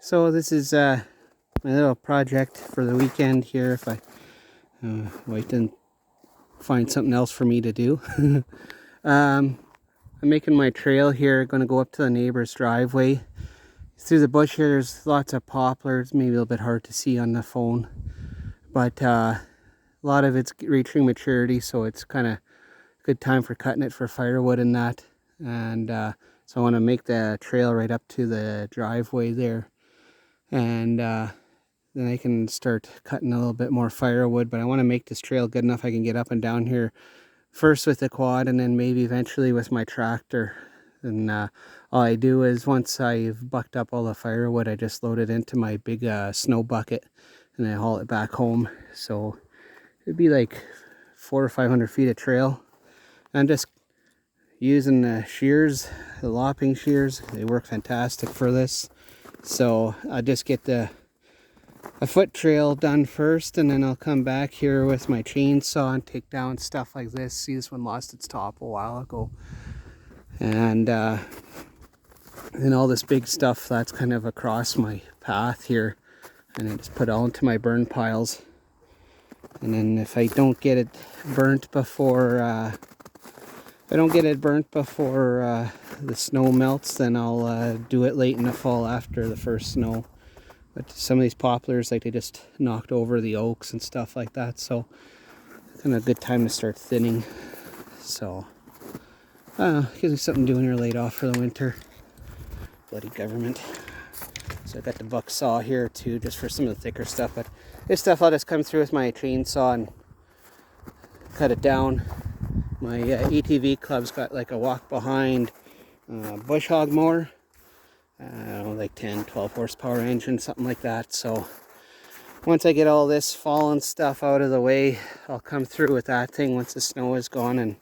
So this is my little project for the weekend here. If I wait and find something else for me to do. I'm making my trail here. Going to go up to the neighbor's driveway. Through the bush here, there's lots of poplars. Maybe a little bit hard to see on the phone, but a lot of it's reaching maturity, so it's kind of good time for cutting it for firewood and that. And so I want to make the trail right up to the driveway there, and then I can start cutting a little bit more firewood. But I want to make this trail good enough I can get up and down here first with the quad, and then maybe eventually with my tractor. And all I do is once I've bucked up all the firewood, I just load it into my big snow bucket and I haul it back home. So it'd be like 400 or 500 feet of trail. I'm just using the shears, the lopping shears. They work fantastic for this. So I just get a foot trail done first, and then I'll come back here with my chainsaw and take down stuff like this. See, this one lost its top a while ago. And all this big stuff that's kind of across my path here, and I just put it all into my burn piles. And then if I don't get it burnt before the snow melts, then I'll do it late in the fall after the first snow. But some of these poplars, like, they just knocked over the oaks and stuff like that, so kind of a good time to start thinning. So gives me something to do when you're laid off for the winter. Bloody government. So I got the buck saw here too, just for some of the thicker stuff. But this stuff I'll just come through with my chainsaw and cut it down. My ATV club's got like a walk behind bush hog mower. Like 10, 12 horsepower engine, something like that. So once I get all this fallen stuff out of the way, I'll come through with that thing once the snow is gone, and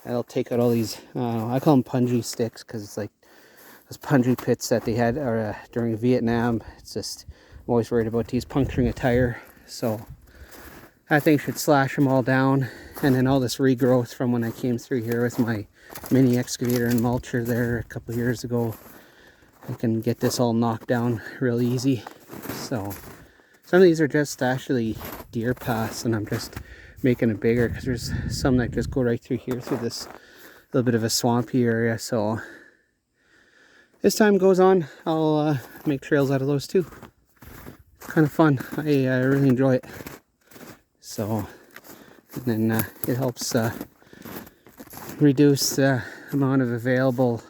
I'll take out all these, I call them punji sticks, because it's like those punji pits that they had during Vietnam. It's just, I'm always worried about these puncturing a tire. So that thing should slash them all down. And then all this regrowth from when I came through here with my mini-excavator and mulcher there a couple of years ago, I can get this all knocked down real easy. So some of these are just actually deer paths, and I'm just making it bigger because there's some that just go right through here through this little bit of a swampy area. So as time goes on, I'll make trails out of those too. It's kind of fun. I really enjoy it. So, and then it helps reduce the amount of available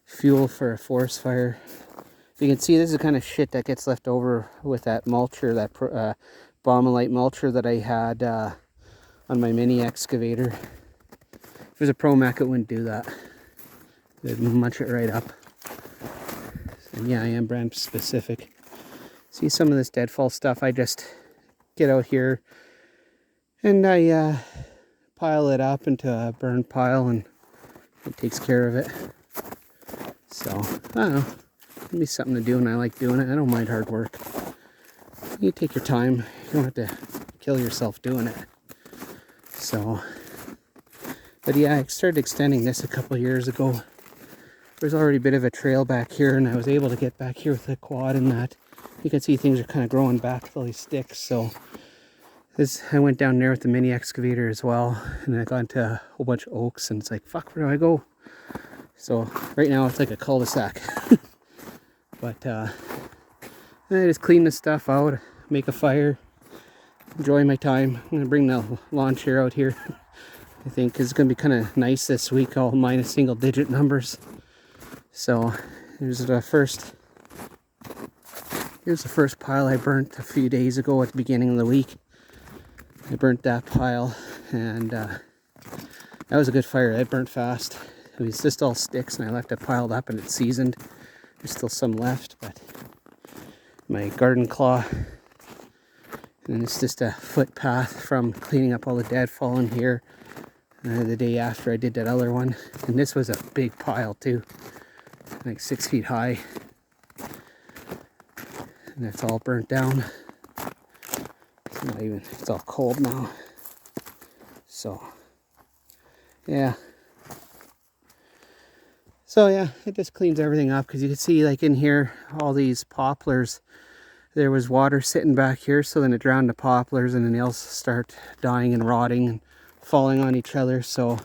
fuel for a forest fire. You can see this is the kind of shit that gets left over with that mulcher, that Bombelite mulcher that I had on my mini excavator. If it was a Pro-Mac, it wouldn't do that. It would munch it right up. And yeah, I am brand specific. See some of this deadfall stuff, I just get out here and I pile it up into a burn pile, and it takes care of it. So, I don't know, it'll be something to do, and I like doing it. I don't mind hard work. You take your time. You don't have to kill yourself doing it. So, but yeah, I started extending this a couple years ago. There's already a bit of a trail back here, and I was able to get back here with the quad and that. You can see things are kind of growing back with all these sticks. So I went down there with the mini excavator as well, and I got into a whole bunch of oaks, and it's like, fuck, where do I go? So right now it's like a cul-de-sac. But I just clean this stuff out, make a fire, enjoy my time. I'm gonna bring the lawn chair out here, I think, 'cause it's gonna be kind of nice this week, all minus single digit numbers. So here's the first pile I burnt a few days ago at the beginning of the week. I burnt that pile, and that was a good fire. It burnt fast. It was just all sticks, and I left it piled up, and it's seasoned. There's still some left, but my garden claw, and it's just a footpath from cleaning up all the deadfall in here the day after I did that other one. And this was a big pile too, like 6 feet high, and it's all burnt down. It's all cold now. So yeah, So yeah, it just cleans everything up, because you can see like in here, all these poplars, there was water sitting back here, so then it drowned the poplars and then they'll start dying and rotting and falling on each other. So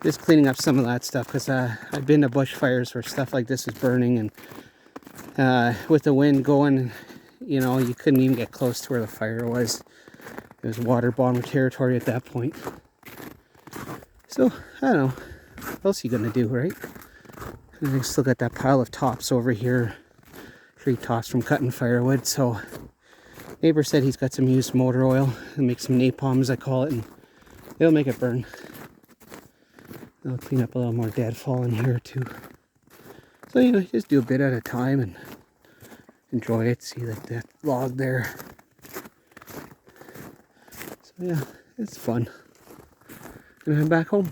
just cleaning up some of that stuff, because I've been to bushfires where stuff like this was burning, and with the wind going, you know, you couldn't even get close to where the fire was. It was water-bombed territory at that point. So, I don't know. What else are you going to do, right? And I still got that pile of tops over here. Tree tops from cutting firewood. So, neighbor said he's got some used motor oil. And make some napalm, as I call it. And it'll make it burn. I'll clean up a little more deadfall in here, too. So, you know, just do a bit at a time and enjoy it. See, like, that log there. So, yeah, it's fun. And I'm back home.